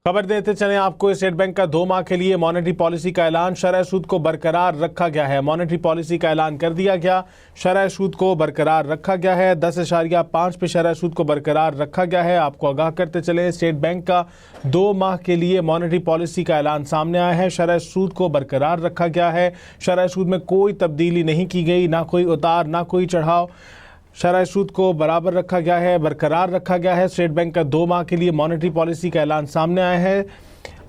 खबर देते चलें आपको, स्टेट बैंक का 2 माह के लिए मॉनेटरी पॉलिसी का ऐलान। शरह सूद को बरकरार रखा गया है। मॉनेटरी पॉलिसी का ऐलान कर दिया गया। शरह सूद को बरकरार रखा गया है। 10.5 पे शरह सूद को बरकरार रखा गया है। आपको आगाह करते चले, स्टेट बैंक का 2 माह के लिए मॉनेटरी पॉलिसी का ऐलान सामने आया है। शरह सूद को बरकरार रखा गया है। शरह सूद में कोई तब्दीली नहीं की गई, ना कोई उतार ना कोई चढ़ाव। शरह सूद को बराबर रखा गया है, बरकरार रखा गया है। स्टेट बैंक का 2 माह के लिए मॉनेटरी पॉलिसी का ऐलान सामने आया है।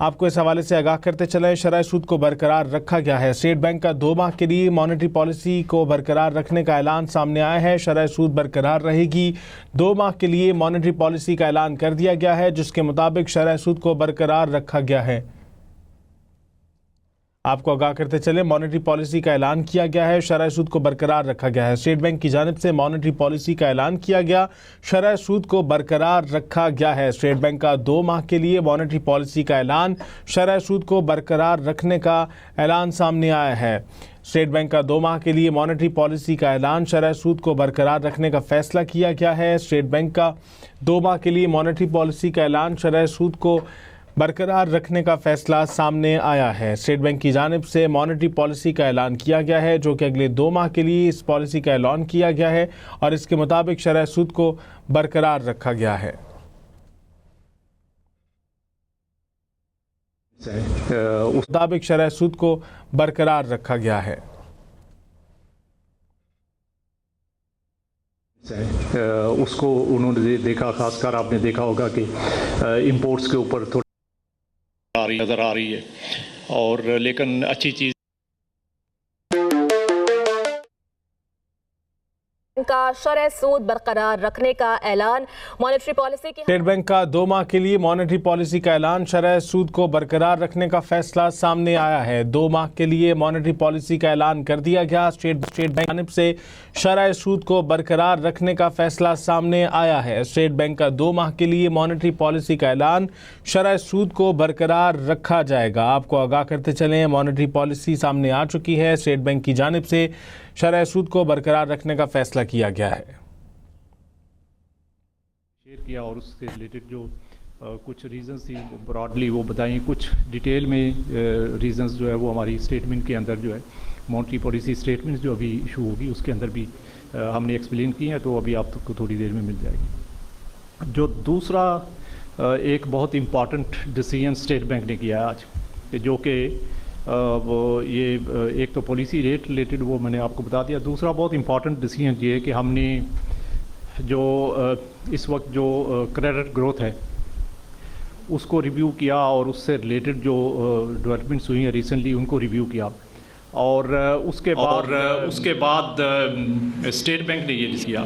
आपको इस हवाले से आगाह करते चलें, शरह सूद को बरकरार रखा गया है। स्टेट बैंक का 2 माह के लिए मॉनेटरी पॉलिसी को बरकरार रखने का ऐलान सामने आया है। शरह सूद बरकरार रहेगी। 2 माह के लिए मॉनेटरी पॉलिसी का ऐलान कर दिया गया है, जिसके मुताबिक शरह सूद को बरकरार रखा गया है। आपको आगाह करते चले, मॉनेटरी पॉलिसी का ऐलान किया गया है। शरह सूद को बरकरार रखा गया है। स्टेट बैंक की जानिब से मॉनेटरी पॉलिसी का ऐलान किया गया, शरह सूद को बरकरार रखा गया है। स्टेट बैंक का 2 माह के लिए मॉनेटरी पॉलिसी का ऐलान, शरह सूद को बरकरार रखने का ऐलान सामने आया है। स्टेट बैंक का 2 माह के लिए मॉनेटरी पॉलिसी का ऐलान, शरह सूद को बरकरार रखने का फैसला किया गया है। स्टेट बैंक का 2 माह के लिए मॉनेटरी पॉलिसी का ऐलान, शरह सूद को बरकरार रखने का फैसला सामने आया है। स्टेट बैंक की जानिब से मॉनेटरी पॉलिसी का ऐलान किया गया है, जो कि अगले 2 माह के लिए इस पॉलिसी का ऐलान किया गया है और इसके मुताबिक शरह सूद को बरकरार रखा गया है। उस मुताबिक शरह सूद को बरकरार रखा गया है। उसको उन्होंने देखा, खासकर आपने देखा होगा कि इंपोर्ट्स के ऊपर थोड़ी नज़र आ रही है, और लेकिन अच्छी चीज़ का शरह सूद बरकरार रखने का ऐलान। मॉनेटरी पॉलिसी की स्टेट बैंक का 2 माह के लिए मॉनेटरी पॉलिसी का ऐलान, शरह सूद को बरकरार रखने का फैसला सामने आया है। 2 माह के लिए मॉनेटरी पॉलिसी का ऐलान कर दिया गया। स्टेट बैंक की जानिब से शरह सूद को बरकरार रखने का फैसला सामने आया है। स्टेट बैंक का 2 माह के लिए मॉनेटरी पॉलिसी का ऐलान, शरह सूद को बरकरार रखा जाएगा। आपको आगाह करते चलें, मॉनेटरी पॉलिसी सामने आ चुकी है। स्टेट बैंक की जानिब से शरह सूद को बरकरार रखने का फैसला किया गया है। शेयर किया और उससे रिलेटेड जो कुछ रीजंस थी ब्रॉडली वो बताई। कुछ डिटेल में रीजंस जो है वो हमारी स्टेटमेंट के अंदर जो है, मॉनेटरी पॉलिसी स्टेटमेंट जो अभी इशू होगी उसके अंदर भी हमने एक्सप्लेन की है, तो अभी आपको थोड़ी देर में मिल जाएगी। जो दूसरा एक बहुत इम्पॉर्टेंट डिसीजन स्टेट बैंक ने किया है आज, जो कि वो ये एक तो पॉलिसी रेट रिलेटेड वो मैंने आपको बता दिया। दूसरा बहुत इम्पॉर्टेंट डिसीजन ये है कि हमने जो इस वक्त जो क्रेडिट ग्रोथ है उसको रिव्यू किया, और उससे रिलेटेड जो डेवलपमेंट्स हुई हैं रिसेंटली उनको रिव्यू किया, और उसके बाद स्टेट बैंक ने ये किया,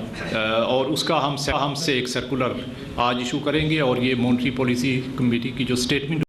और उसका हमसे एक सर्कुलर आज इशू करेंगे, और ये मॉनेटरी पॉलिसी कमेटी की जो स्टेटमेंट